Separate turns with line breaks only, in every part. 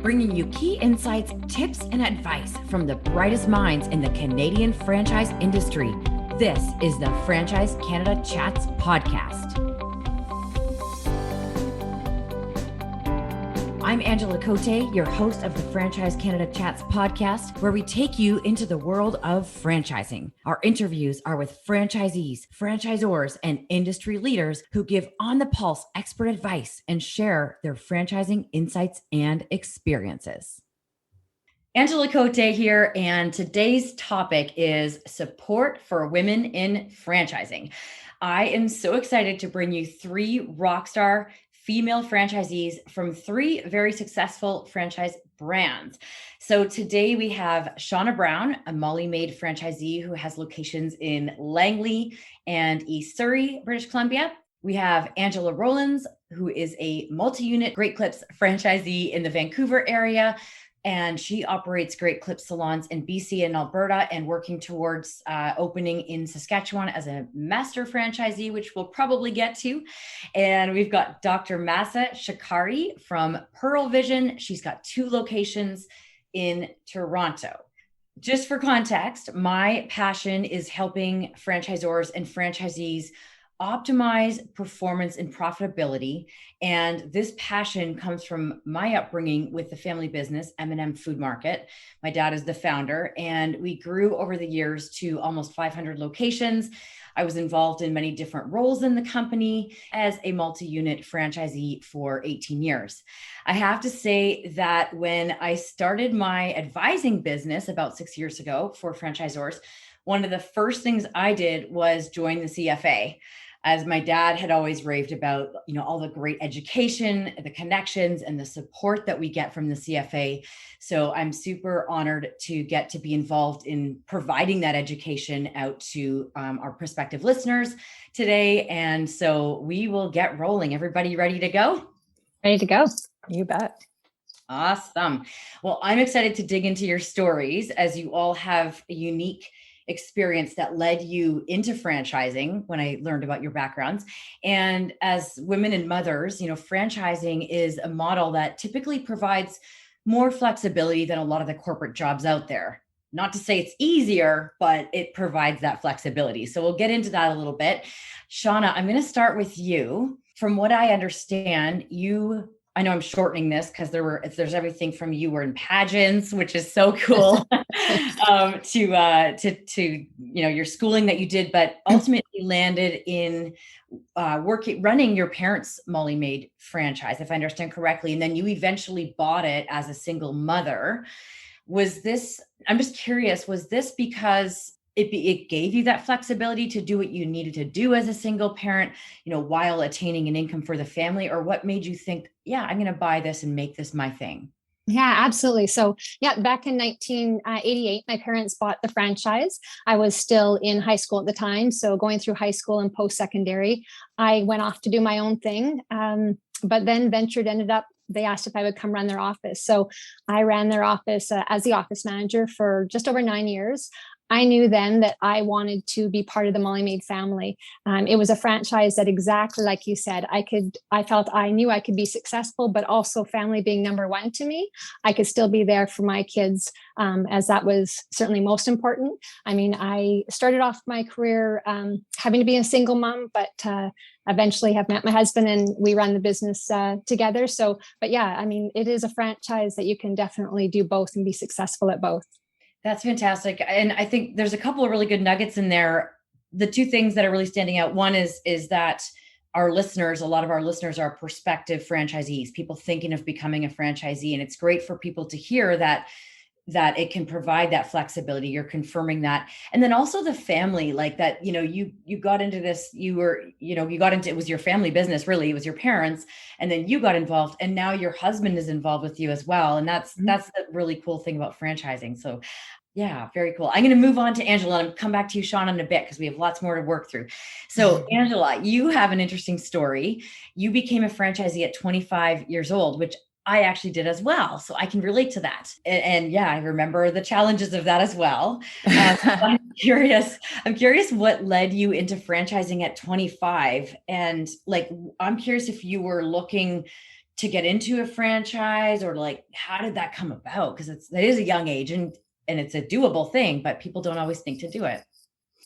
bringing you key insights, tips, and advice from the brightest minds in the Canadian franchise industry. This is the Franchise Canada Chats podcast. I'm Angela Coté, your host of the Franchise Canada Chats podcast, where we take you into the world of franchising. Our interviews are with franchisees, franchisors, and industry leaders who give on-the-pulse expert advice and share their franchising insights and experiences. Angela Coté here, and today's topic is support for women in franchising. I am so excited to bring you three rockstar female franchisees from three very successful franchise brands. So today we have Shauna Browne, a MOLLY MAID franchisee who has locations in Langley and East Surrey, British Columbia. We have Angela Rollins, who is a multi-unit Great Clips franchisee in the Vancouver area. And she operates Great Clips salons in BC and Alberta and working towards opening in Saskatchewan as a master franchisee, which we'll probably get to. And we've got Dr. Mahsa Shekari from Pearle Vision. She's got 2 locations in Toronto. Just for context, my passion is helping franchisors and franchisees optimize performance and profitability. And this passion comes from my upbringing with the family business, M&M Food Market. My dad is the founder, and we grew over the years to almost 500 locations. I was involved in many different roles in the company as a multi-unit franchisee for 18 years. I have to say that when I started my advising business about 6 years ago for franchisors, one of the first things I did was join the CFA. As my dad had always raved about, all the great education, the connections, and the support that we get from the CFA. So I'm super honored to get to be involved in providing that education out to our prospective listeners today. And so we will get rolling. Everybody ready to go?
Ready to go. You bet.
Awesome. Well, I'm excited to dig into your stories, as you all have a unique experience that led you into franchising when I learned about your backgrounds. And as women and mothers, franchising is a model that typically provides more flexibility than a lot of the corporate jobs out there. Not to say it's easier, but it provides that flexibility. So we'll get into that a little bit. Shauna, I'm going to start with you. From what I understand, I know I'm shortening this because there's everything from you were in pageants, which is so cool, to your schooling that you did, but ultimately landed in running your parents' MOLLY MAID franchise, if I understand correctly, and then you eventually bought it as a single mother. I'm just curious, was this because it gave you that flexibility to do what you needed to do as a single parent, while attaining an income for the family? Or what made you think, I'm going to buy this and make this my thing?
Yeah, absolutely. So back in 1988, my parents bought the franchise. I was still in high school at the time. So going through high school and post-secondary, I went off to do my own thing. But then they asked if I would come run their office. So I ran their office as the office manager for just over 9 years. I knew then that I wanted to be part of the MOLLY MAID family. It was a franchise that, exactly like you said, I knew I could be successful, but also family being number one to me. I could still be there for my kids, as that was certainly most important. I mean, I started off my career having to be a single mom, but eventually have met my husband and we run the business together. So, but it is a franchise that you can definitely do both and be successful at both.
That's fantastic. And I think there's a couple of really good nuggets in there. The 2 things that are really standing out. One is that a lot of our listeners are prospective franchisees, people thinking of becoming a franchisee. And it's great for people to hear that it can provide that flexibility. You're confirming that. And then also the family, like that, you got into this, it was your family business, really. It was your parents. And then you got involved, and now your husband is involved with you as well. And that's the really cool thing about franchising. So yeah, very cool. I'm going to move on to Angela and come back to you, Shauna, in a bit, because we have lots more to work through. So Angela, you have an interesting story. You became a franchisee at 25 years old, which I actually did as well. So I can relate to that. And I remember the challenges of that as well. I'm curious what led you into franchising at 25. And I'm curious if you were looking to get into a franchise, or like, how did that come about? Because it is a young age, and it's a doable thing, but people don't always think to do it.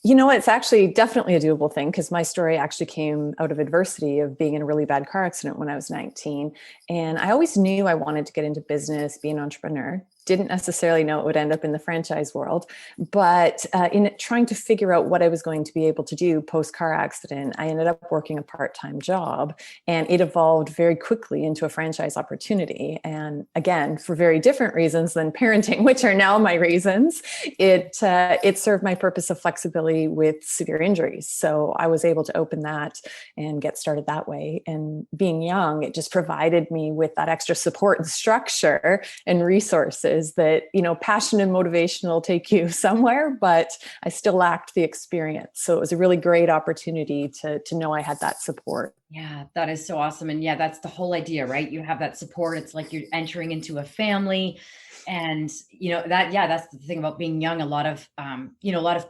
You know, it's actually definitely a doable thing, because my story actually came out of adversity of being in a really bad car accident when I was 19. And I always knew I wanted to get into business, be an entrepreneur. Didn't necessarily know it would end up in the franchise world, but in trying to figure out what I was going to be able to do post car accident, I ended up working a part-time job, and it evolved very quickly into a franchise opportunity. And again, for very different reasons than parenting, which are now my reasons, it served my purpose of flexibility with severe injuries. So I was able to open that and get started that way. And being young, it just provided me with that extra support and structure and resources that, you know, passion and motivation will take you somewhere, but I still lacked the experience. So it was a really great opportunity to know I had that support.
Yeah, that is so awesome. And yeah, that's the whole idea, right? You have that support. It's like you're entering into a family. And, you know, that's the thing about being young. A lot of, a lot of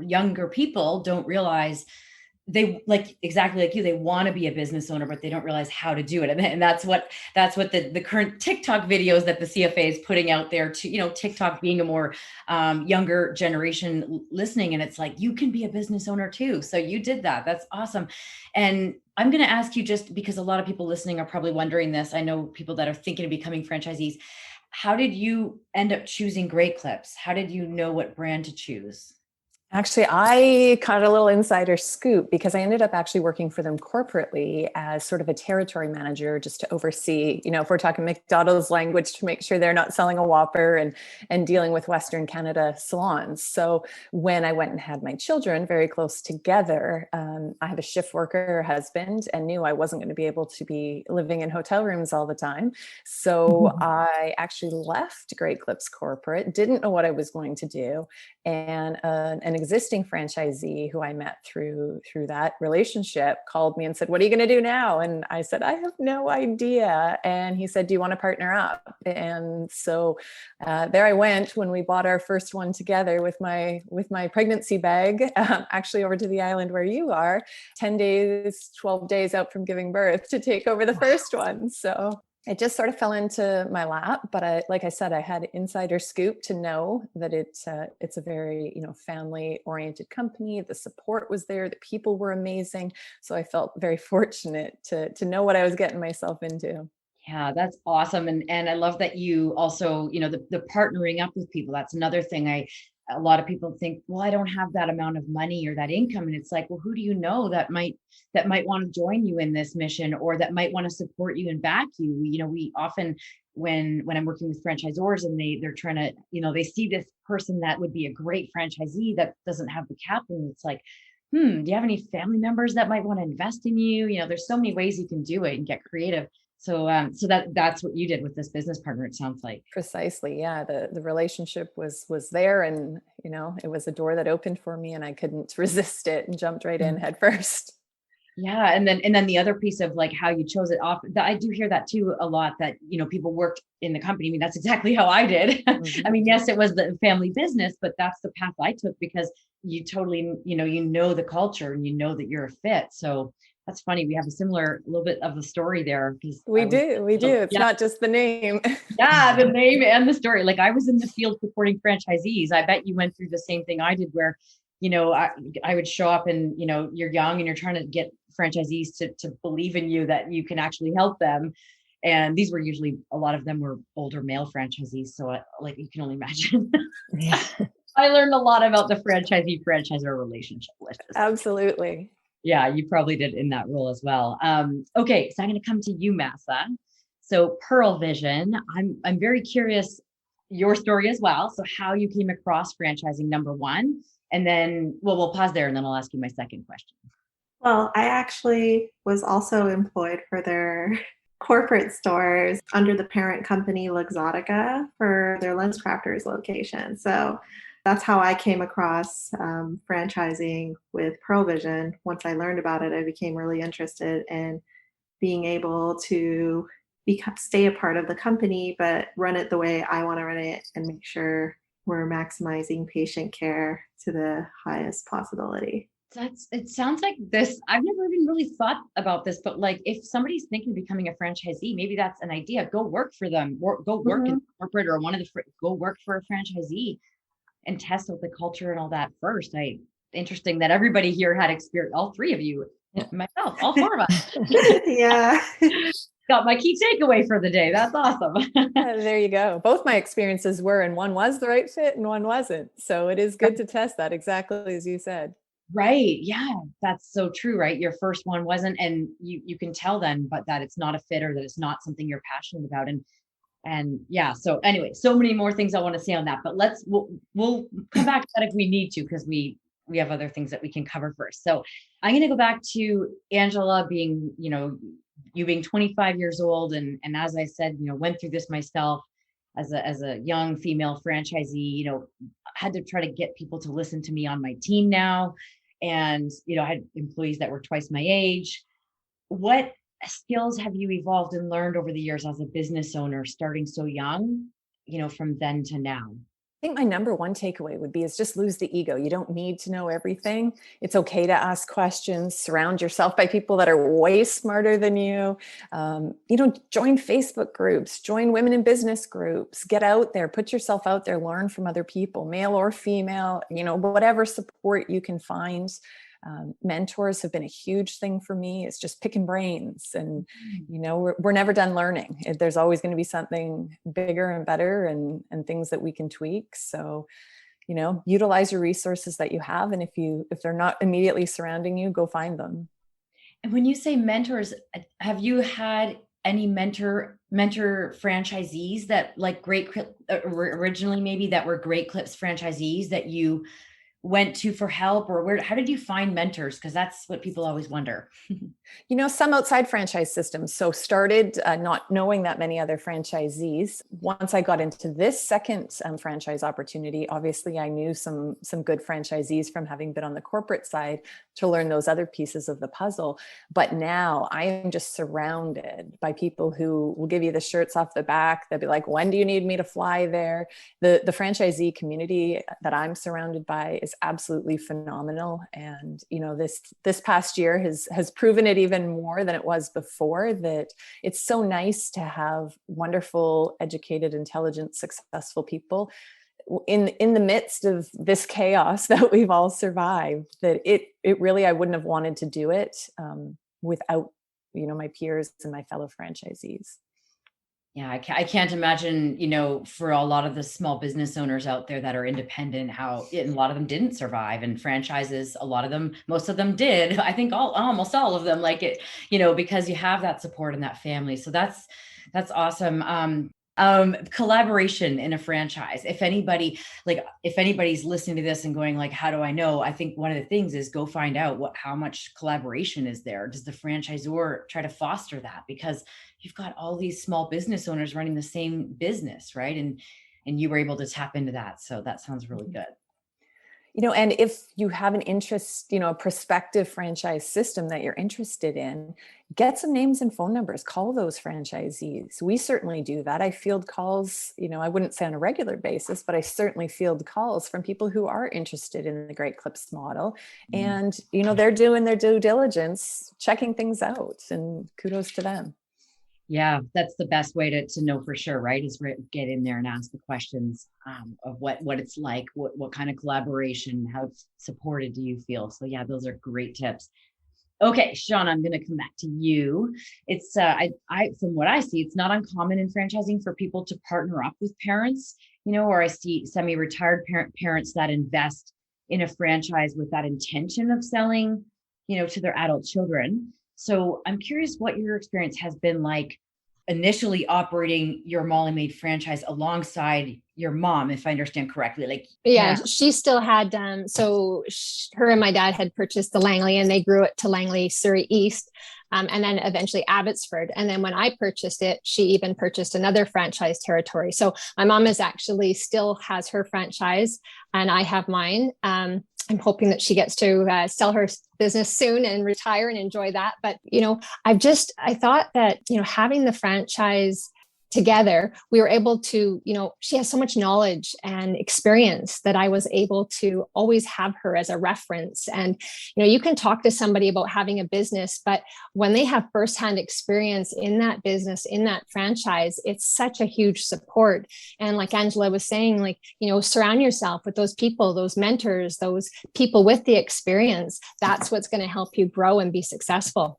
younger people don't realize, they, like, exactly like you, they want to be a business owner, but they don't realize how to do it. And that's what the current TikTok videos that the CFA is putting out there to, TikTok being a more younger generation listening. And it's like, you can be a business owner too. So you did that. That's awesome. And I'm going to ask you, just because a lot of people listening are probably wondering this. I know people that are thinking of becoming franchisees. How did you end up choosing Great Clips? How did you know what brand to choose?
Actually, I caught a little insider scoop, because I ended up actually working for them corporately as sort of a territory manager, just to oversee, if we're talking McDonald's language, to make sure they're not selling a Whopper, and dealing with Western Canada salons. So when I went and had my children very close together, I have a shift worker husband, and knew I wasn't going to be able to be living in hotel rooms all the time. So I actually left Great Clips corporate, didn't know what I was going to do. And an existing franchisee who I met through that relationship called me and said, "What are you going to do now?" And I said, "I have no idea." And he said, "Do you want to partner up?" And so there I went when we bought our first one together with my pregnancy bag, actually over to the island where you are, 10 days, 12 days out from giving birth, to take over the first one. So it just sort of fell into my lap, but like I said, I had insider scoop to know that it's a very, family oriented company. The support was there. The people were amazing. So I felt very fortunate to know what I was getting myself into.
Yeah, that's awesome. And I love that you also, the partnering up with people. That's another thing. A lot of people think, well, I don't have that amount of money or that income. And it's like, well, who do you know that might want to join you in this mission, or that might want to support you and back you? We often, when I'm working with franchisors and they're trying to, they see this person that would be a great franchisee that doesn't have the capital. It's like, do you have any family members that might want to invest in you? There's so many ways you can do it and get creative. So that's what you did with this business partner, it sounds like.
Precisely. Yeah. The relationship was there, and, it was a door that opened for me, and I couldn't resist it, and jumped right in head first.
Yeah. And then the other piece of like how you chose it off, I do hear that too a lot, that, people worked in the company. I mean, that's exactly how I did.
Mm-hmm.
I mean, yes, it was the family business, but that's the path I took, because you totally, the culture, and that you're a fit. So that's funny. We have a little bit of a story there.
We do. It's not just the name.
Yeah, the name and the story. Like, I was in the field supporting franchisees. I bet you went through the same thing I did, where, I would show up, and, you're young and you're trying to get franchisees to believe in you, that you can actually help them. And these were usually, a lot of them were older male franchisees. So you can only imagine.
Yeah.
I learned a lot about the franchisor relationship.
Absolutely.
Yeah, you probably did in that role as well. Okay, so I'm going to come to you, Mahsa. So Pearle Vision, I'm very curious your story as well. So how you came across franchising, number one, and then we'll pause there, and then I'll ask you my second question.
Well, I actually was also employed for their corporate stores under the parent company Luxottica for their LensCrafters location. So that's how I came across franchising with Pearle Vision. Once I learned about it, I became really interested in being able to stay a part of the company, but run it the way I want to run it, and make sure we're maximizing patient care to the highest possibility.
It sounds like this. I've never even really thought about this, but like if somebody's thinking of becoming a franchisee, maybe that's an idea. Go work for them, go work in corporate or go work for a franchisee and test out the culture and all that first. Interesting that everybody here had experience, all three of you, myself, all four of us.
Yeah.
Got my key takeaway for the day. That's awesome.
There you go. Both my experiences were, and one was the right fit and one wasn't. So it is good to test that exactly as you said.
Right. Yeah, that's so true, right? Your first one wasn't, and you can tell then, but that it's not a fit or that it's not something you're passionate about. And yeah, so anyway, so many more things I want to say on that, but we'll come back to that if we need to, because we have other things that we can cover first. So I'm going to go back to Angela being, you being 25 years old. And as I said, went through this myself as a young female franchisee, had to try to get people to listen to me on my team now. And, I had employees that were twice my age. What skills have you evolved and learned over the years as a business owner, starting so young, from then to now?
I think my number one takeaway would be is just lose the ego. You don't need to know everything. It's okay to ask questions, surround yourself by people that are way smarter than you. Join Facebook groups, join women in business groups, get out there, put yourself out there, learn from other people, male or female, whatever support you can find. Mentors have been a huge thing for me. It's just picking brains, and we're never done learning. There's always going to be something bigger and better and things that we can tweak. So utilize your resources that you have, and if they're not immediately surrounding you, go find them.
And when you say mentors, have you had any mentor franchisees that like originally maybe that were Great Clips franchisees that you went to for help, or how did you find mentors? Because that's what people always wonder.
Some outside franchise systems. So started not knowing that many other franchisees. Once I got into this second franchise opportunity, obviously I knew some good franchisees from having been on the corporate side to learn those other pieces of the puzzle. But now I am just surrounded by people who will give you the shirts off the back. They'll be like, when do you need me to fly there? The franchisee community that I'm surrounded by is absolutely phenomenal. And, this past year has proven it even more than it was before, that it's so nice to have wonderful, educated, intelligent, successful people in the midst of this chaos that we've all survived. That it really, I wouldn't have wanted to do it without, my peers and my fellow franchisees.
Yeah, I can't imagine, for a lot of the small business owners out there that are independent, and a lot of them didn't survive, and franchises, most of them did. I think almost all of them, like it, because you have that support and that family. So that's awesome. Collaboration in a franchise. If anybody's listening to this and going like, how do I know? I think one of the things is go find out how much collaboration is there. Does the franchisor try to foster that? Because you've got all these small business owners running the same business, right? And you were able to tap into that. So that sounds really good.
And if you have an interest, a prospective franchise system that you're interested in, get some names and phone numbers, call those franchisees. We certainly do that. I field calls, I wouldn't say on a regular basis, but I certainly field calls from people who are interested in the Great Clips model. And, they're doing their due diligence, checking things out, and kudos to them.
Yeah, that's the best way to know for sure, right? Is get in there and ask the questions of what it's like, what kind of collaboration, how supported do you feel? So yeah, those are great tips. Okay, Shauna, I'm going to come back to you. It's I from what I see, it's not uncommon in franchising for people to partner up with parents, or I see semi-retired parents that invest in a franchise with that intention of selling, to their adult children. So I'm curious what your experience has been like initially operating your Molly Maid franchise alongside your mom, if I understand correctly.
She still had, her and my dad had purchased the Langley, and they grew it to Langley, Surrey East, and then eventually Abbotsford. And then when I purchased it, she even purchased another franchise territory. So my mom still has her franchise, and I have mine. I'm hoping that she gets to sell her business soon and retire and enjoy that. But, I thought that, having the franchise together, we were able to, she has so much knowledge and experience that I was able to always have her as a reference. And, you can talk to somebody about having a business, but when they have firsthand experience in that business, in that franchise, it's such a huge support. And like Angela was saying, surround yourself with those people, those mentors, those people with the experience. That's what's going to help you grow and be successful.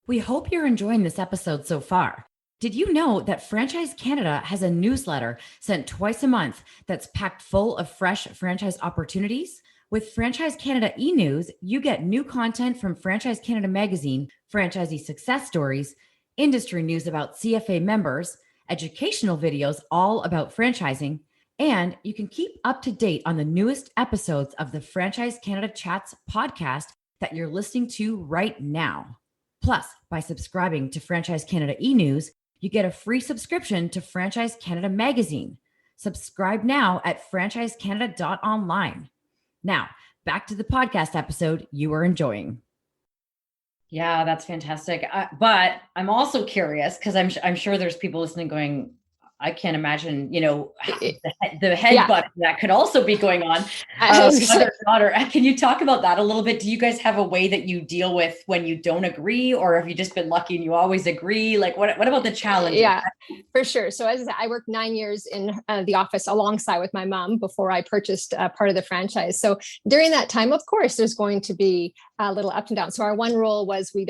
We hope you're enjoying this episode so far. Did you know that Franchise Canada has a newsletter sent twice a month that's packed full of fresh franchise opportunities? With Franchise Canada e-news, you get new content from Franchise Canada magazine, franchisee success stories, industry news about CFA members, educational videos all about franchising, and you can keep up to date on the newest episodes of the Franchise Canada Chats podcast that you're listening to right now. Plus, by subscribing to Franchise Canada e-news, you get a free subscription to Franchise Canada magazine. Subscribe now at franchisecanada.online. Now, back to the podcast episode you are enjoying. Yeah, that's fantastic. But I'm also curious because I'm sure there's people listening going, I can't imagine, the headbutt that could also be going on. Mother-daughter. Can you talk about that a little bit? Do you guys have a way that you deal with when you don't agree, or have you just been lucky and you always agree? Like, what about the challenges?
Yeah, for sure. So as I said, I worked 9 years in the office alongside with my mom before I purchased part of the franchise. So during that time, of course, there's going to be a little up and down. So our one rule was we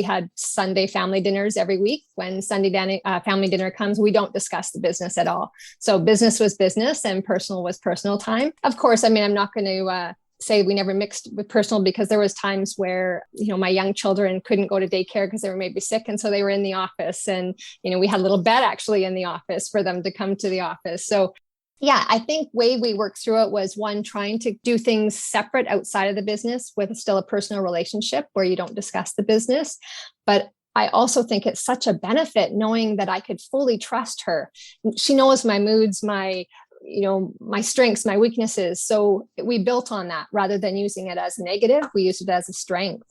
had Sunday family dinners every week. When Sunday family dinner comes, we don't discuss the business at all. So business was business and personal was personal time. Of course, I'm not going to say we never mixed with personal, because there was times where, my young children couldn't go to daycare because they were maybe sick. And so they were in the office, and, we had a little bed actually in the office for them to come to the office. So yeah, I think way we worked through it was one, trying to do things separate outside of the business with still a personal relationship where you don't discuss the business. But I also think it's such a benefit knowing that I could fully trust her. She knows my moods, my strengths, my weaknesses. So we built on that rather than using it as negative. We used it as a strength.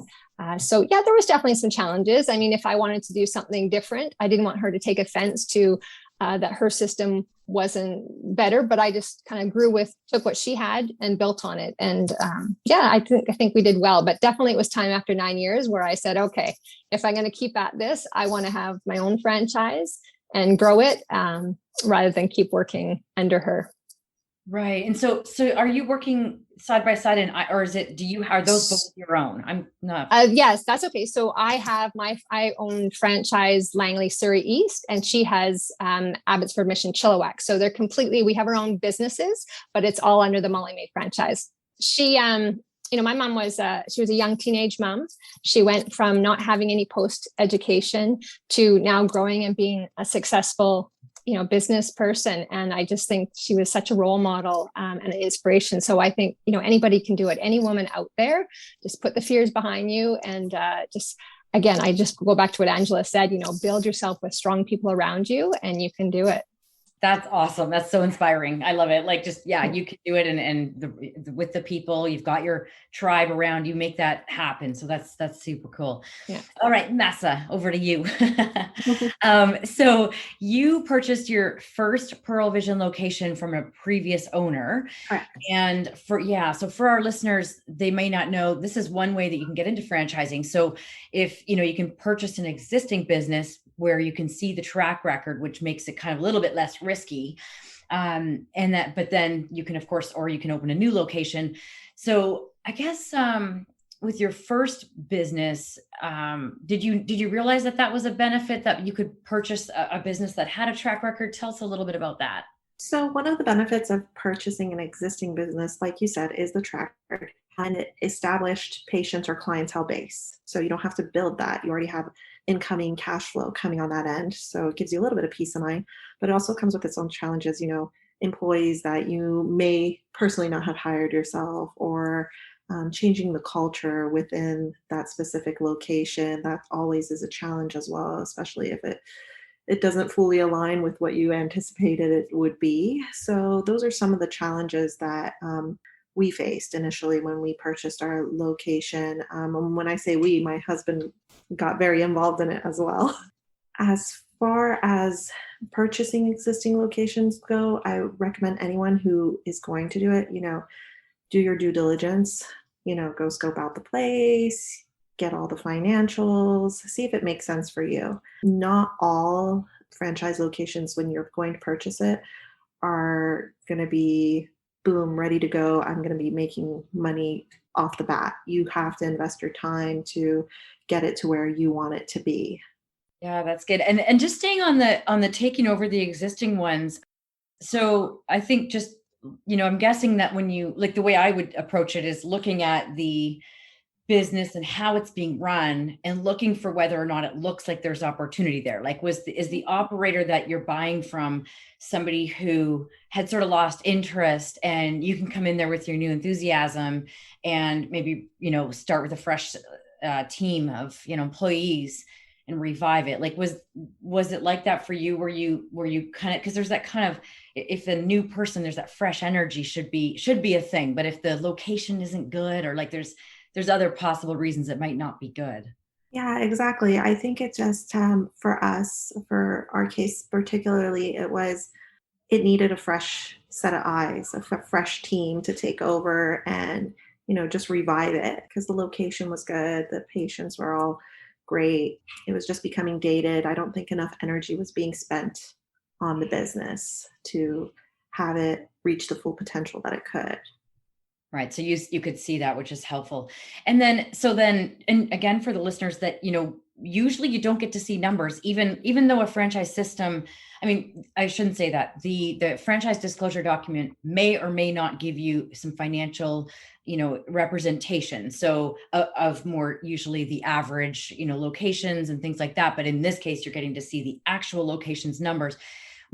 So yeah, there was definitely some challenges. If I wanted to do something different, I didn't want her to take offense to that her system wasn't better, but I just kind of took what she had and built on it. And I think we did well, but definitely it was time after 9 years where I said, okay, if I'm going to keep at this, I want to have my own franchise and grow it rather than keep working under her.
Right. And so are you working side by side, or are those both your own? I'm not.
Yes, that's okay. So I own franchise Langley Surrey East, and she has Abbotsford Mission Chilliwack. So we have our own businesses, but it's all under the MOLLY MAID franchise. She, my mom she was a young teenage mom. She went from not having any post education to now growing and being a successful business person. And I just think she was such a role model and an inspiration. So I think, anybody can do it. Any woman out there, just put the fears behind you. And I just go back to what Angela said, build yourself with strong people around you and you can do it.
That's awesome. That's so inspiring. I love it. You can do it. And with the people, you've got your tribe around you, make that happen. So that's super cool. Yeah. All right, Mahsa, over to you. So you purchased your first Pearle Vision location from a previous owner.
Correct.
And so for our listeners, they may not know, this is one way that you can get into franchising. So if, you can purchase an existing business where you can see the track record, which makes it kind of a little bit less risky. But then you can, of course, or you can open a new location. So I guess with your first business, did you realize that was a benefit, that you could purchase a business that had a track record? Tell us a little bit about that.
So one of the benefits of purchasing an existing business, like you said, is the track record and established patients or clientele base. So you don't have to build that. You already have incoming cash flow coming on that end. So it gives you a little bit of peace of mind, but it also comes with its own challenges, employees that you may personally not have hired yourself, or changing the culture within that specific location. That always is a challenge as well, especially if it doesn't fully align with what you anticipated it would be. So those are some of the challenges that we faced initially when we purchased our location. And when I say we, my husband got very involved in it as well. As far as purchasing existing locations go, I recommend anyone who is going to do it, do your due diligence, go scope out the place, get all the financials, see if it makes sense for you. Not all franchise locations, when you're going to purchase it, are going to be boom, ready to go. I'm going to be making money off the bat. You have to invest your time to get it to where you want it to be.
Yeah, that's good. And just staying on the taking over the existing ones. So I think just, I'm guessing that when you, like, the way I would approach it is looking at the business and how it's being run and looking for whether or not it looks like there's opportunity there. Like, is the operator that you're buying from somebody who had sort of lost interest, and you can come in there with your new enthusiasm and maybe, start with a fresh team of, employees and revive it. Like, was it like that for you? Were you kind of, because there's that kind of, if a new person, there's that fresh energy should be a thing. But if the location isn't good, or like there's other possible reasons it might not be good.
Yeah, exactly. I think it just, for us, for our case particularly, it needed a fresh set of eyes, a fresh team to take over and, just revive it, because the location was good. The patients were all great. It was just becoming dated. I don't think enough energy was being spent on the business to have it reach the full potential that it could.
Right. So you could see that, which is helpful. And and again, for the listeners that, usually you don't get to see numbers, even though a franchise system, I mean, I shouldn't say that. The franchise disclosure document may or may not give you some financial, representation. So of more usually the average, locations and things like that. But in this case, you're getting to see the actual locations numbers.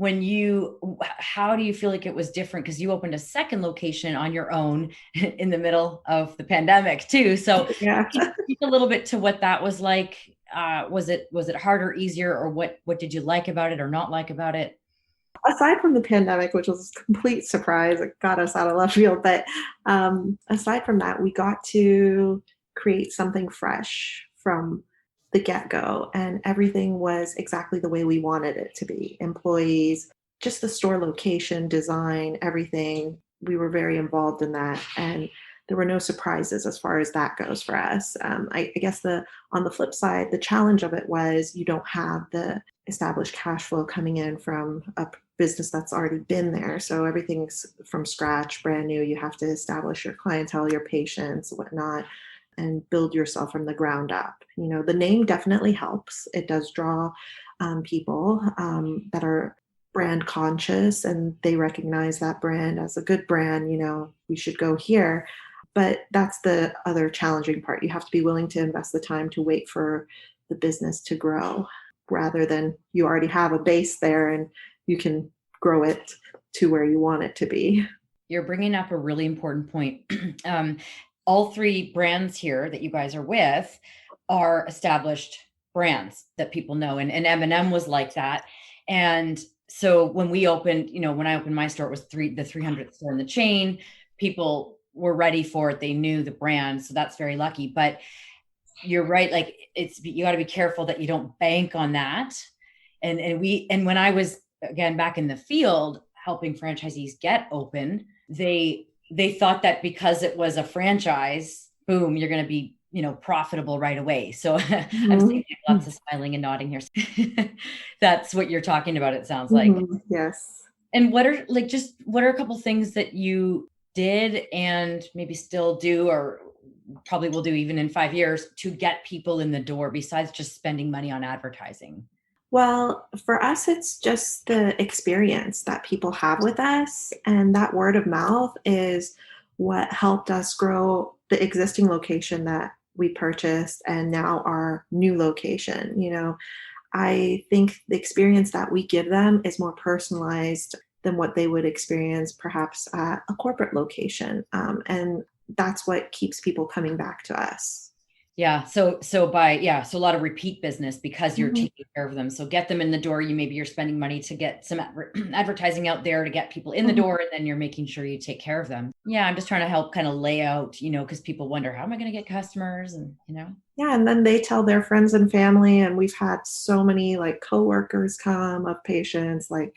How do you feel like it was different? Because you opened a second location on your own in the middle of the pandemic too. So
Yeah.
speak a little bit to what that was like. Was it harder, easier, or what did you like about it or not like about it?
Aside from the pandemic, which was a complete surprise, it got us out of left field. But aside from that, we got to create something fresh from the get-go, and everything was exactly the way we wanted it to be. Employees, just the store location, design, everything. We were very involved in that, and there were no surprises as far as that goes for us. I guess on the flip side, the challenge of it was you don't have the established cash flow coming in from a business that's already been there. So everything's from scratch, brand new. You have to establish your clientele, your patients, whatnot, and build yourself from the ground up. The name definitely helps. It does draw people that are brand conscious, and they recognize that brand as a good brand. We should go here. But that's the other challenging part. You have to be willing to invest the time to wait for the business to grow, rather than you already have a base there and you can grow it to where you want it to be.
You're bringing up a really important point. All three brands here that you guys are with are established brands that people know. And M&M was like that. And so when we opened, when I opened my store, it was the 300th store in the chain. People were ready for it. They knew the brand. So that's very lucky. But you're right. Like, you got to be careful that you don't bank on that. And when I was, again, back in the field helping franchisees get open, they thought that because it was a franchise, boom, you're going to be, profitable right away. So
Mm-hmm.
I'm seeing lots of smiling and nodding here. That's what you're talking about, it sounds like.
Mm-hmm. Yes.
And what are a couple things that you did and maybe still do, or probably will do even in 5 years, to get people in the door besides just spending money on advertising?
Well, for us, it's just the experience that people have with us. And that word of mouth is what helped us grow the existing location that we purchased and now our new location. I think the experience that we give them is more personalized than what they would experience perhaps at a corporate location. And that's what keeps people coming back to us.
Yeah. So a lot of repeat business because you're
Mhm.
taking care of them. So get them in the door. Maybe you're spending money to get some advertising out there to get people in the
Mhm.
door, and then you're making sure you take care of them. Yeah. I'm just trying to help kind of lay out, because people wonder, how am I going to get customers? And.
Yeah, and then they tell their friends and family, and we've had so many like coworkers come of patients like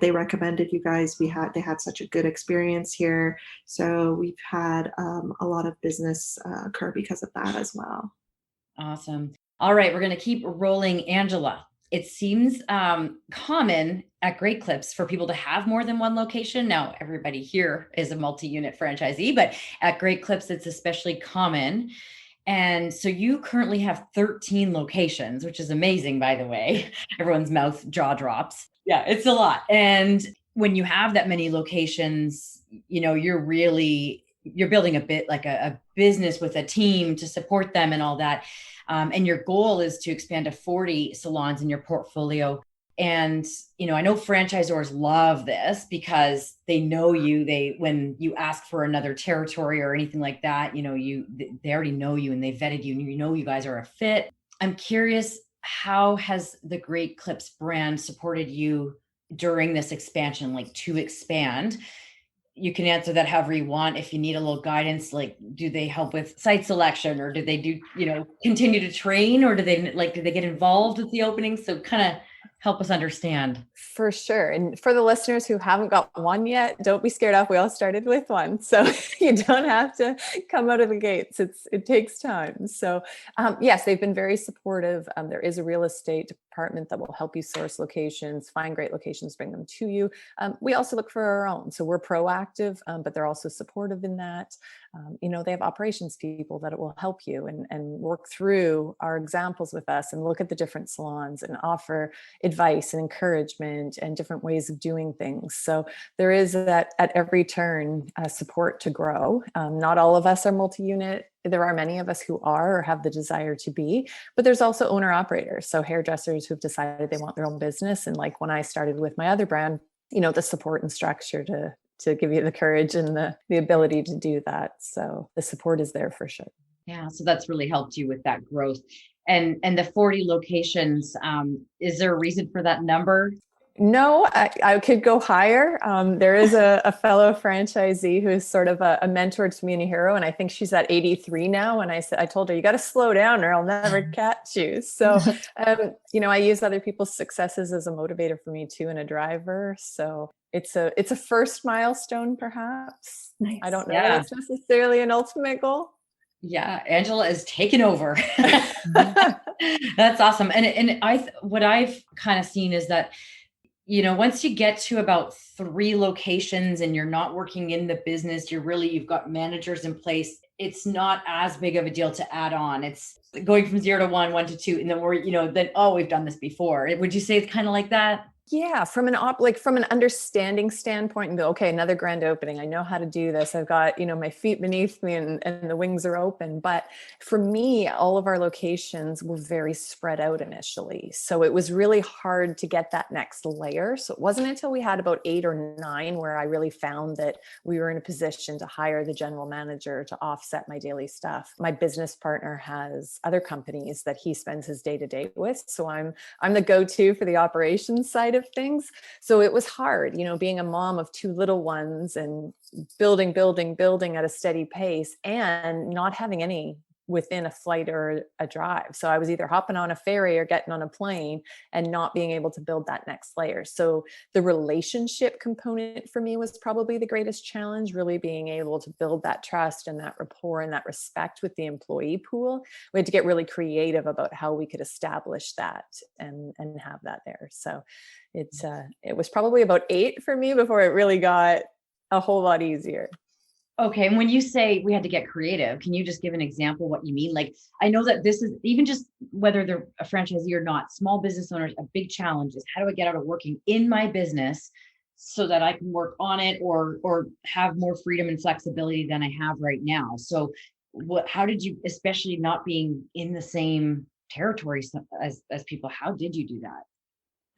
they recommended you guys. They had such a good experience here, so we've had a lot of business occur because of that as well.
Awesome. All right, we're going to keep rolling. Angela, it seems common at Great Clips for people to have more than one location. Now, everybody here is a multi-unit franchisee, but at Great Clips, it's especially common. And so you currently have 13 locations, which is amazing, by the way. Everyone's jaw drops. Yeah, it's a lot. And when you have that many locations, you're building a bit like a business with a team to support them and all that. And your goal is to expand to 40 salons in your portfolio. And, I know franchisors love this because they know you, when you ask for another territory or anything like that, they already know you and they vetted you and you guys are a fit. I'm curious, how has the Great Clips brand supported you during this expansion, like to expand? You can answer that however you want. If you need a little guidance, like, do they help with site selection, or do they continue to train, or do they get involved with the opening? So kind of help us understand.
For sure. And for the listeners who haven't got one yet, don't be scared off. We all started with one. So you don't have to come out of the gates. It takes time. So yes, they've been very supportive. There is a real estate department that will help you source locations, find great locations, bring them to you. We also look for our own. So we're proactive, but they're also supportive in that. They have operations people that will help you and work through our examples with us and look at the different salons and offer advice and encouragement and different ways of doing things. So there is that at every turn support to grow. Not all of us are multi-unit. There are many of us who are or have the desire to be, but there's also owner operators. So hairdressers who've decided they want their own business. And like when I started with my other brand, the support and structure to give you the courage and the ability to do that. So the support is there for sure.
Yeah. So that's really helped you with that growth. And the 40 locations, is there a reason for that number?
No, I could go higher. There is a fellow franchisee who is sort of a mentor to me and a hero. And I think she's at 83 now. And I told her, you got to slow down or I'll never catch you. So, I use other people's successes as a motivator for me too, and a driver. So it's a first milestone, perhaps.
Nice.
I don't know that it's necessarily an ultimate goal.
Yeah, Angela is taking over. That's awesome. And what I've kind of seen is that, once you get to about 3 locations and you're not working in the business, you've got managers in place. It's not as big of a deal to add on. It's going from 0 to 1, 1 to 2, and then we've done this before. Would you say it's kind of like that?
Yeah, from an understanding standpoint, and go, okay, another grand opening. I know how to do this. I've got, my feet beneath me and the wings are open. But for me, all of our locations were very spread out initially. So it was really hard to get that next layer. So it wasn't until we had about 8 or 9 where I really found that we were in a position to hire the general manager to offset my daily stuff. My business partner has other companies that he spends his day-to-day with. So I'm the go-to for the operations side of things. So it was hard, being a mom of 2 little ones and building at a steady pace and not having any within a flight or a drive. So I was either hopping on a ferry or getting on a plane and not being able to build that next layer. So the relationship component for me was probably the greatest challenge, really being able to build that trust and that rapport and that respect with the employee pool. We had to get really creative about how we could establish that and have that there. So it was probably about 8 for me before it really got a whole lot easier.
Okay. And when you say we had to get creative, can you just give an example what you mean? Like, I know that this is even just whether they're a franchisee or not, small business owners, a big challenge is how do I get out of working in my business so that I can work on it or have more freedom and flexibility than I have right now? So how did you, especially not being in the same territory as people, how did you do that?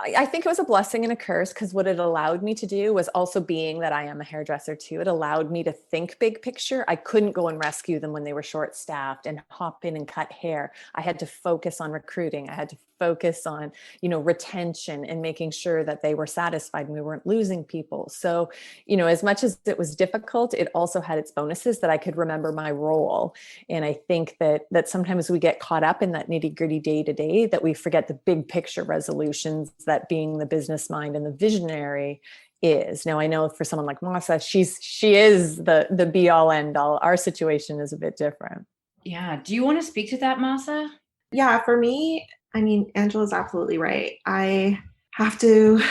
I think it was a blessing and a curse, because what it allowed me to do was, also being that I am a hairdresser too, it allowed me to think big picture. I couldn't go and rescue them when they were short staffed and hop in and cut hair. I had to focus on recruiting. I had to focus on, retention and making sure that they were satisfied and we weren't losing people. So, as much as it was difficult, it also had its bonuses that I could remember my role. And I think that sometimes we get caught up in that nitty-gritty day to day, that we forget the big picture resolutions that being the business mind and the visionary is. Now, I know for someone like Mahsa, she is the be all end all. Our situation is a bit different.
Yeah. Do you want to speak to that, Mahsa?
Yeah, for me, I mean, Angela's absolutely right. I have to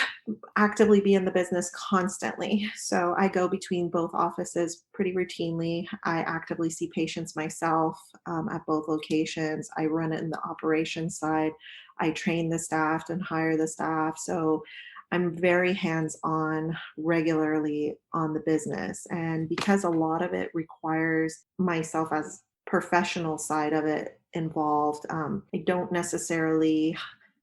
actively be in the business constantly. So I go between both offices pretty routinely. I actively see patients myself at both locations. I run it in the operations side. I train the staff and hire the staff. So I'm very hands-on regularly on the business. And because a lot of it requires myself as professional side of it involved, I don't necessarily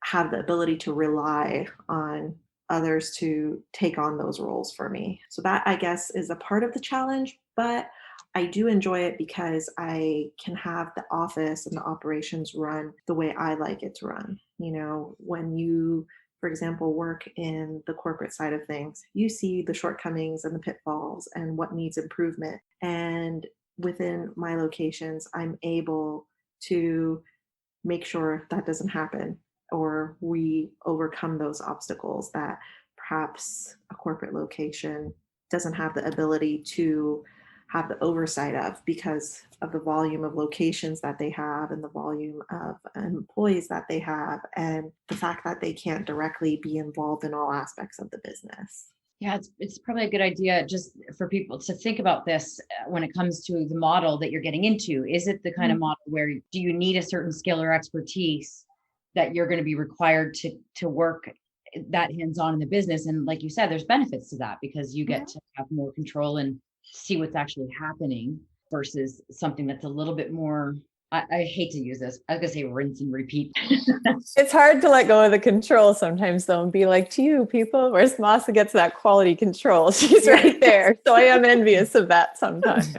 have the ability to rely on others to take on those roles for me. So that, I guess, is a part of the challenge, but I do enjoy it because I can have the office and the operations run the way I like it to run. When you, for example, work in the corporate side of things, you see the shortcomings and the pitfalls and what needs improvement. And within my locations, I'm able to make sure that doesn't happen, or we overcome those obstacles that perhaps a corporate location doesn't have the ability to have the oversight of, because of the volume of locations that they have and the volume of employees that they have, and the fact that they can't directly be involved in all aspects of the business.
Yeah, it's probably a good idea just for people to think about this when it comes to the model that you're getting into. Is it the kind of model where do you need a certain skill or expertise that you're going to be required to work that hands-on in the business? And like you said, there's benefits to that because you get to have more control and see what's actually happening versus something that's a little bit more, I hate to use this, I was going to say rinse and repeat.
It's hard to let go of the control sometimes, though, and be like, to you people, whereas Mahsa gets that quality control. She's right there. So I am envious of that sometimes.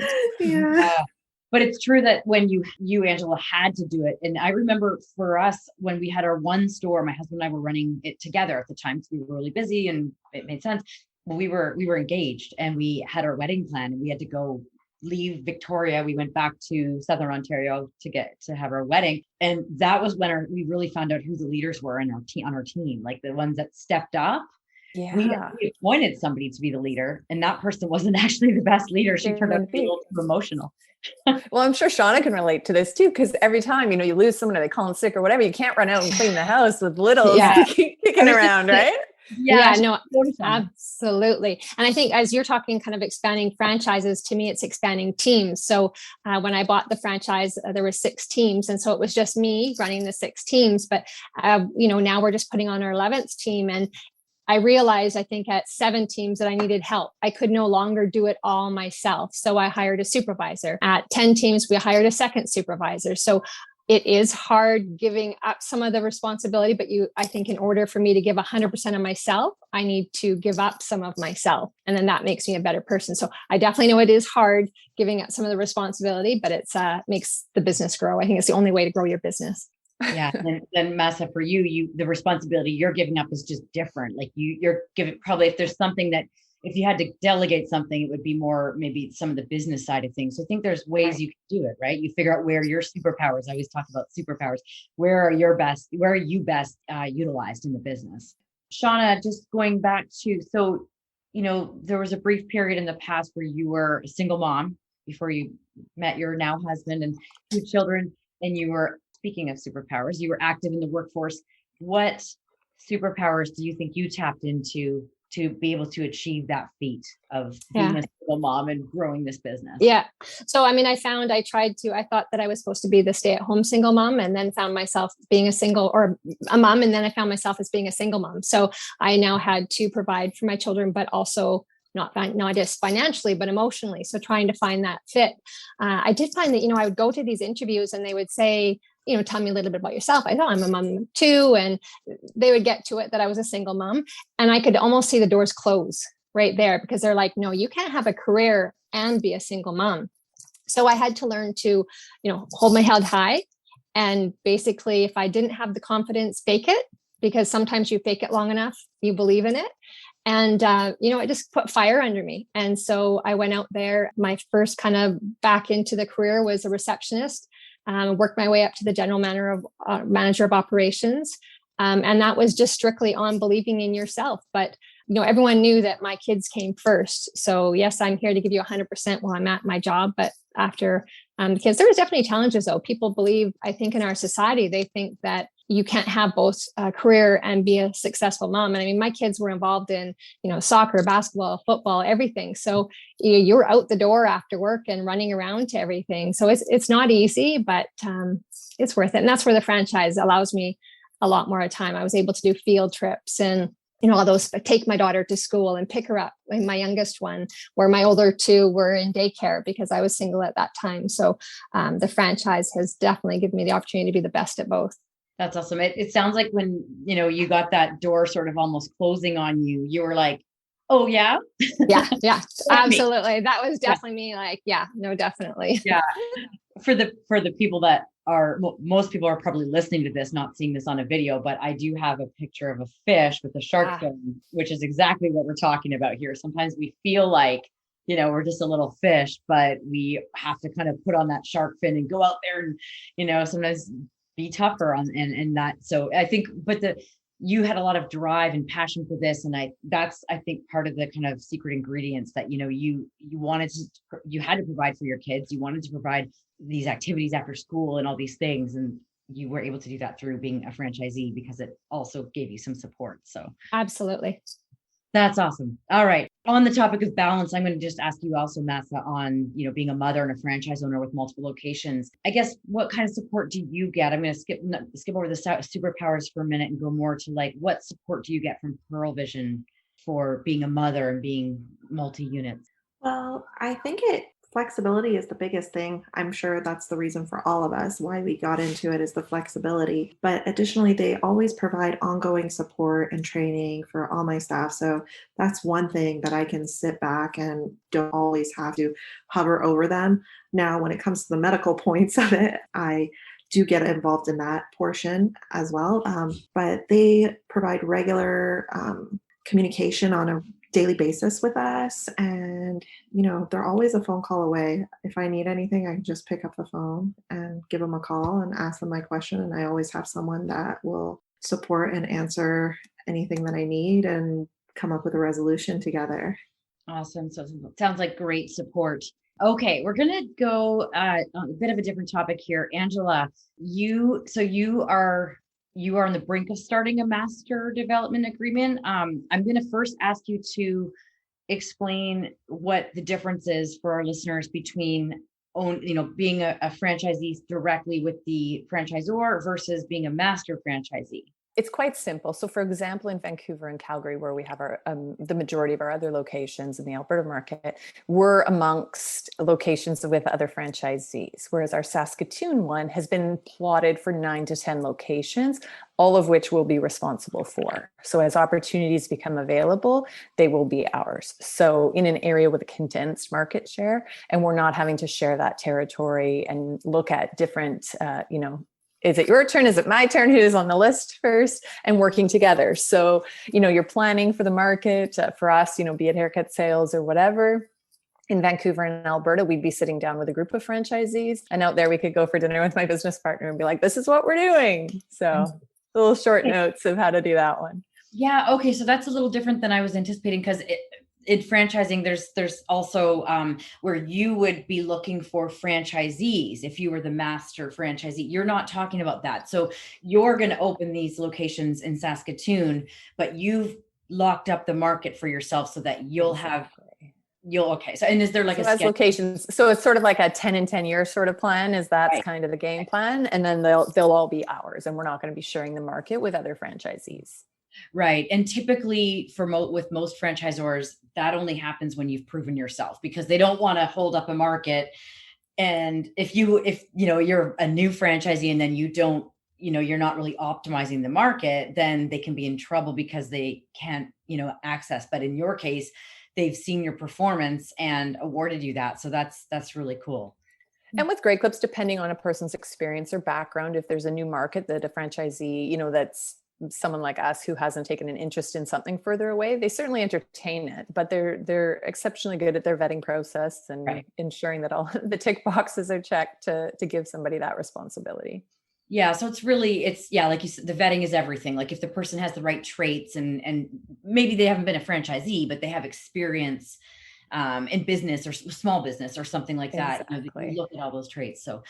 But it's true that when you, Angela, had to do it. And I remember for us, when we had our one store, my husband and I were running it together at the time because we were really busy and it made sense. Well, we were engaged and we had our wedding plan and we had to go leave Victoria. We went back to Southern Ontario to have our wedding. And that was when we really found out who the leaders were on our team, like the ones that stepped up.
Yeah.
We appointed somebody to be the leader, and that person wasn't actually the best leader. She turned out to be a little too emotional.
Well, I'm sure Shauna can relate to this too, because every time, you lose someone or they call in sick or whatever, you can't run out and clean the house with littles kicking around, right?
Yeah, no, absolutely. And I think as you're talking kind of expanding franchises, to me, it's expanding teams. So when I bought the franchise, there were 6 teams. And so it was just me running the 6 teams. But, now we're just putting on our 11th team. And I realized, I think at 7 teams that I needed help. I could no longer do it all myself. So I hired a supervisor. At 10 teams, we hired a second supervisor. So it is hard giving up some of the responsibility, but I think in order for me to give 100% of myself, I need to give up some of myself. And then that makes me a better person. So I definitely know it is hard giving up some of the responsibility, but it's makes the business grow. I think it's the only way to grow your business.
Yeah. And then Mahsa, for you, the responsibility you're giving up is just different. Like you're giving, probably if there's something that, if you had to delegate something, it would be more maybe some of the business side of things. So I think there's ways you can do it, right? You figure out where your superpowers, I always talk about superpowers, where are you best utilized in the business? Shauna, just going back to, so, there was a brief period in the past where you were a single mom before you met your now husband and 2 children, and you were, speaking of superpowers, you were active in the workforce. What superpowers do you think you tapped into to be able to achieve that feat of being a single mom and growing this business? Yeah.
So, I thought that I was supposed to be the stay-at-home single mom, and then found myself being a mom. And then I found myself as being a single mom. So I now had to provide for my children, but also not just financially, but emotionally. So trying to find that fit. I did find that, I would go to these interviews and they would say, tell me a little bit about yourself. I thought I'm a mom too. And they would get to it that I was a single mom, and I could almost see the doors close right there, because they're like, no, you can't have a career and be a single mom. So I had to learn to, hold my head high. And basically, if I didn't have the confidence, fake it, because sometimes you fake it long enough, you believe in it. And, it just put fire under me. And so I went out there. My first kind of back into the career was a receptionist, worked my way up to the general manager of operations. And that was just strictly on believing in yourself. But, everyone knew that my kids came first. So yes, I'm here to give you 100% while I'm at my job. But after the kids, there was definitely challenges though. People believe, I think in our society, they think that you can't have both a career and be a successful mom. And I mean, my kids were involved in, soccer, basketball, football, everything. So you're out the door after work and running around to everything. So it's not easy, but it's worth it. And that's where the franchise allows me a lot more time. I was able to do field trips and, all those, take my daughter to school and pick her up, like my youngest one, where my older two were in daycare because I was single at that time. So the franchise has definitely given me the opportunity to be the best at both.
That's awesome. It sounds like when, you got that door sort of almost closing on you, you were like, oh yeah.
Yeah, absolutely. That was definitely me. Like, yeah, no, definitely.
Yeah. For the people that most people are probably listening to this, not seeing this on a video, but I do have a picture of a fish with a shark fin, which is exactly what we're talking about here. Sometimes we feel like, we're just a little fish, but we have to kind of put on that shark fin and go out there and, sometimes be tougher and that. So I think, but you had a lot of drive and passion for this. And that's I think part of the kind of secret ingredients that, you had to provide for your kids. You wanted to provide these activities after school and all these things. And you were able to do that through being a franchisee because it also gave you some support. So
absolutely.
That's awesome. All right. On the topic of balance, I'm going to just ask you also, Mahsa, on, being a mother and a franchise owner with multiple locations. I guess, what kind of support do you get? I'm going to skip over the superpowers for a minute and go more to like, what support do you get from Pearle Vision for being a mother and being multi-units?
Well, I think flexibility is the biggest thing. I'm sure that's the reason for all of us why we got into it, is the flexibility. But additionally, they always provide ongoing support and training for all my staff. So that's one thing that I can sit back and don't always have to hover over them. Now, when it comes to the medical points of it, I do get involved in that portion as well. But they provide regular communication on a daily basis with us, and they're always a phone call away. If I need anything, I can just pick up the phone and give them a call and ask them my question, and I always have someone that will support and answer anything that I need and come up with a resolution together.
Awesome. So it sounds like great support. Okay, we're going to go on a bit of a different topic here. Angela, you are on the brink of starting a master development agreement. I'm going to first ask you to explain what the difference is for our listeners between being a franchisee directly with the franchisor versus being a master franchisee.
It's quite simple. So for example, in Vancouver and Calgary, where we have our the majority of our other locations in the Alberta market, we're amongst locations with other franchisees, whereas our Saskatoon one has been plotted for 9 to 10 locations, all of which we'll be responsible for. So as opportunities become available, they will be ours. So in an area with a condensed market share, and we're not having to share that territory and look at different, is it your turn? Is it my turn? Who's on the list first? And working together. So, you're planning for the market for us, be it haircut sales or whatever. In Vancouver and Alberta, we'd be sitting down with a group of franchisees, and out there we could go for dinner with my business partner and be like, this is what we're doing. So little short notes of how to do that one.
Yeah. Okay. So that's a little different than I was anticipating, because in franchising, there's also where you would be looking for franchisees. If you were the master franchisee, you're not talking about that. So you're going to open these locations in Saskatoon, but you've locked up the market for yourself so that okay. So, and is there like
as locations? So it's sort of like a 10 and 10 year sort of plan. That's kind of the game plan. And then they'll all be ours, and we're not going to be sharing the market with other franchisees.
Right. And typically with most franchisors, that only happens when you've proven yourself, because they don't want to hold up a market And if you're a new franchisee and then you don't, you're not really optimizing the market, then they can be in trouble because they can't, access. But in your case, they've seen your performance and awarded you that. So that's really cool.
And with Great Clips, depending on a person's experience or background, if there's a new market that a franchisee, that's someone like us who hasn't taken an interest in something further away, they certainly entertain it, but they're exceptionally good at their vetting process and ensuring that all the tick boxes are checked to give somebody that responsibility.
Yeah. So it's like you said, the vetting is everything. Like if the person has the right traits and maybe they haven't been a franchisee, but they have experience in business or small business or something like that.
Exactly.
You look at all those traits. So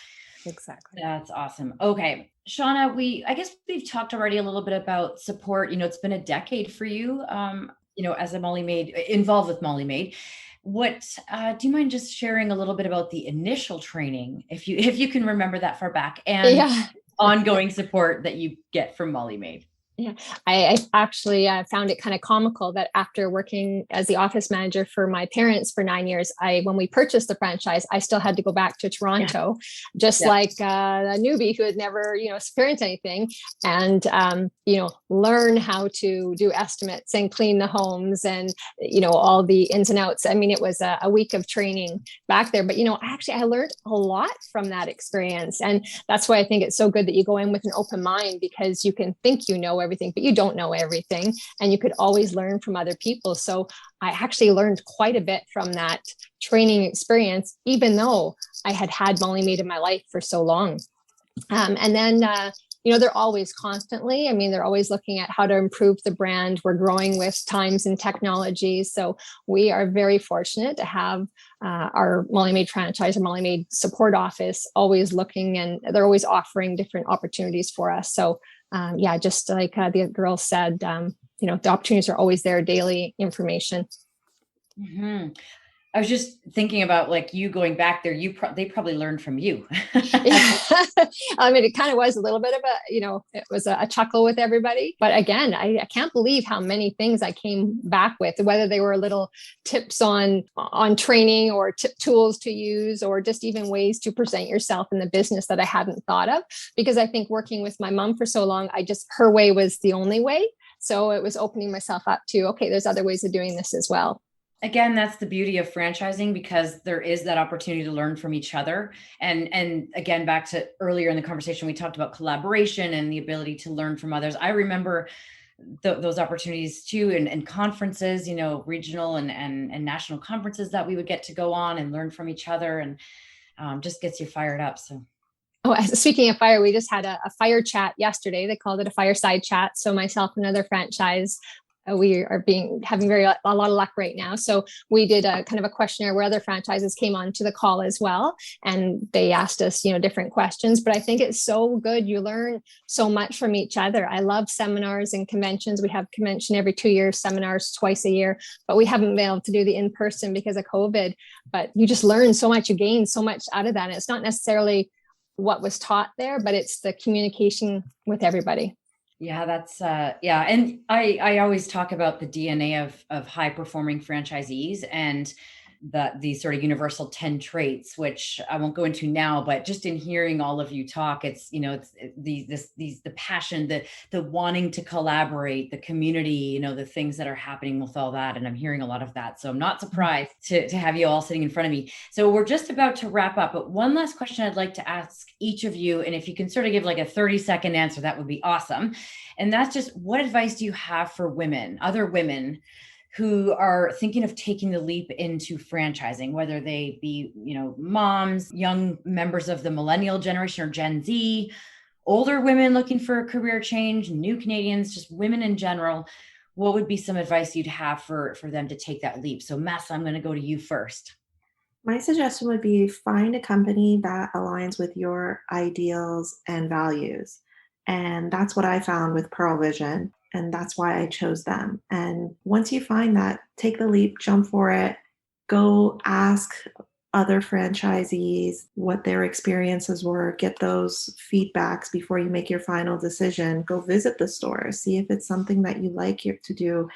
exactly.
That's awesome. Okay. Shauna, I guess we've talked already a little bit about support. It's been a decade for you, as a MOLLY MAID, involved with MOLLY MAID. What, do you mind just sharing a little bit about the initial training, if you can remember that far back, and ongoing support that you get from MOLLY MAID?
Yeah, I actually found it kind of comical that after working as the office manager for my parents for 9 years, when we purchased the franchise, I still had to go back to Toronto, like a newbie who had never, experienced anything, and learn how to do estimates and clean the homes and all the ins and outs. I mean, it was a week of training back there, but I learned a lot from that experience, and that's why I think it's so good that you go in with an open mind, because you can think everything, but you don't know everything, and you could always learn from other people. So I actually learned quite a bit from that training experience, even though I had MOLLY MAID in my life for so long. And then they're always constantly, they're always looking at how to improve the brand. We're growing with times and technology. So we are very fortunate to have our MOLLY MAID franchise or MOLLY MAID support office always looking, and they're always offering different opportunities for us. So just like the girl said, the opportunities are always there, daily information.
Mm-hmm. I was just thinking about like you going back there, they probably learned from you.
It kind of was a little bit of it was a chuckle with everybody. But again, I can't believe how many things I came back with, whether they were little tips on training or tools to use, or just even ways to present yourself in the business that I hadn't thought of. Because I think working with my mom for so long, her way was the only way. So it was opening myself up to, okay, there's other ways of doing this as well.
Again, that's the beauty of franchising, because there is that opportunity to learn from each other. And again, back to earlier in the conversation, we talked about collaboration and the ability to learn from others. I remember those opportunities too, and conferences, regional and national conferences that we would get to go on and learn from each other, and just gets you fired up. So.
Oh, speaking of fire, we just had a fire chat yesterday. They called it a fireside chat. So myself and another franchise, we are having a lot of luck right now. So we did a kind of a questionnaire where other franchises came on to the call as well, and they asked us, different questions. But I think it's so good. You learn so much from each other. I love seminars and conventions. We have convention every 2 years, seminars twice a year, but we haven't been able to do the in-person because of COVID. But you just learn so much. You gain so much out of that. And it's not necessarily what was taught there, but it's the communication with everybody.
Yeah, that's and I always talk about the DNA of high performing franchisees, and these sort of universal 10 traits, which I won't go into now, but just in hearing all of you talk, it's the passion, the wanting to collaborate, the community, the things that are happening with all that. And I'm hearing a lot of that. So I'm not surprised to have you all sitting in front of me. So we're just about to wrap up, but one last question I'd like to ask each of you. And if you can sort of give like a 30-second answer, that would be awesome. And that's just, what advice do you have for other women who are thinking of taking the leap into franchising, whether they be, moms, young members of the millennial generation or Gen Z, older women looking for a career change, new Canadians, just women in general? What would be some advice you'd have for them to take that leap? So Mahsa, I'm going to go to you first.
My suggestion would be find a company that aligns with your ideals and values. And that's what I found with Pearle Vision. And that's why I chose them. And once you find that, take the leap, jump for it, go ask other franchisees what their experiences were, get those feedbacks before you make your final decision. Go visit the store, see if it's something that you like to do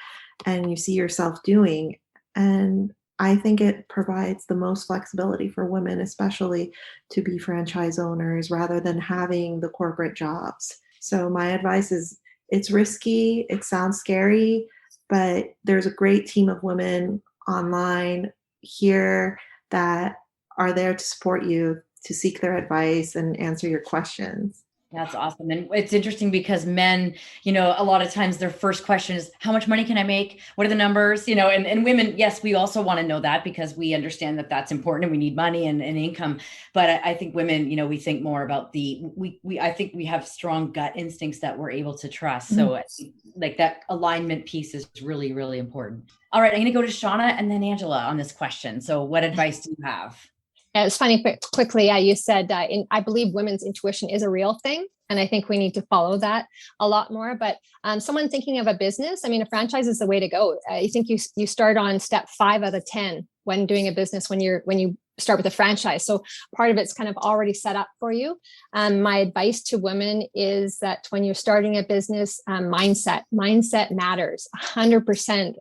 and you see yourself doing. And I think it provides the most flexibility for women, especially to be franchise owners rather than having the corporate jobs. So my advice is it's risky, it sounds scary, but there's a great team of women online here that are there to support you, to seek their advice and answer your questions.
That's awesome. And it's interesting because men, a lot of times their first question is, how much money can I make? What are the numbers? And women, yes, we also want to know that because we understand that that's important and we need money and income. But I think women, we think more about I think we have strong gut instincts that we're able to trust. So I think, like, that alignment piece is really, really important. All right. I'm going to go to Shauna and then Angela on this question. So what advice do you have?
It's funny, quickly, you said, I believe women's intuition is a real thing. And I think we need to follow that a lot more. But someone thinking of a business, a franchise is the way to go. I think you start on step 5 out of 10 when doing a business, when you start with a franchise. So part of it's kind of already set up for you. My advice to women is that when you're starting a business, mindset matters. 100%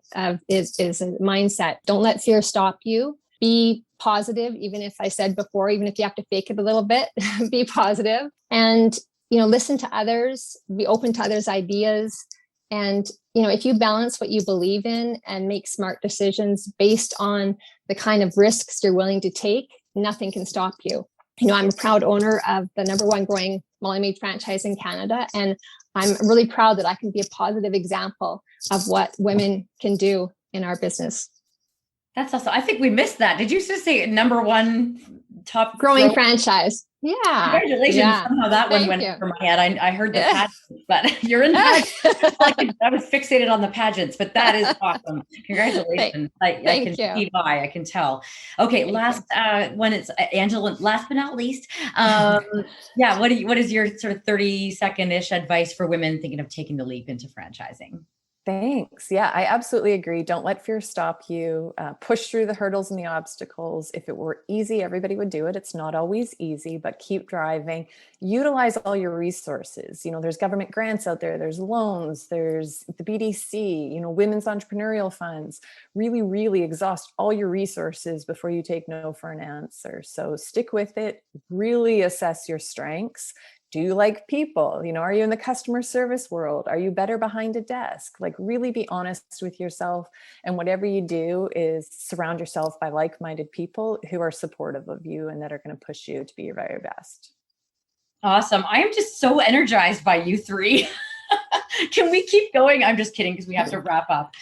is a mindset. Don't let fear stop you. Be positive, even if I said before, even if you have to fake it a little bit, be positive and, listen to others, be open to others' ideas. And, if you balance what you believe in and make smart decisions based on the kind of risks you're willing to take, nothing can stop you. I'm a proud owner of the #1 growing MOLLY MAID franchise in Canada. And I'm really proud that I can be a positive example of what women can do in our business.
That's awesome. I think we missed that. Did you just say #1 top
growing franchise? Yeah.
Congratulations.
Yeah.
Somehow that one went over my head. I heard the pageants, but you're in pageants. I was fixated on the pageants, but that is awesome. Congratulations. I can see why. I can tell. Okay. Last one is Angela, last but not least. What is your sort of 30-second-ish advice for women thinking of taking the leap into franchising?
Thanks. Yeah, I absolutely agree. Don't let fear stop you. Push through the hurdles and the obstacles. If it were easy, everybody would do it. It's not always easy, but keep driving. Utilize all your resources. There's government grants out there. There's loans. There's the BDC, women's entrepreneurial funds. Really, really exhaust all your resources before you take no for an answer. So stick with it. Really assess your strengths. Do you like people? Are you in the customer service world? Are you better behind a desk? Really be honest with yourself. And whatever you do is surround yourself by like-minded people who are supportive of you and that are going to push you to be your very best.
Awesome. I am just so energized by you three. Can we keep going? I'm just kidding because we have to wrap up.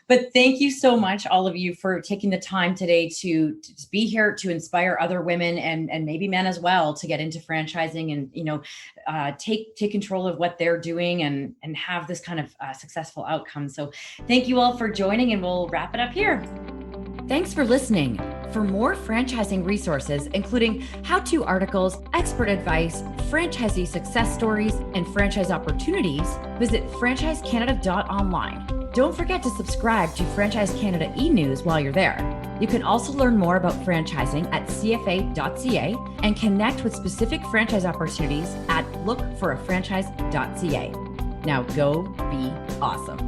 But thank you so much, all of you, for taking the time today to be here to inspire other women and maybe men as well to get into franchising and, take control of what they're doing and have this kind of successful outcome. So thank you all for joining, and we'll wrap it up here.
Thanks for listening. For more franchising resources, including how-to articles, expert advice, franchisee success stories, and franchise opportunities, visit franchisecanada.online. Don't forget to subscribe to Franchise Canada e-news while you're there. You can also learn more about franchising at cfa.ca and connect with specific franchise opportunities at lookforafranchise.ca. Now go be awesome.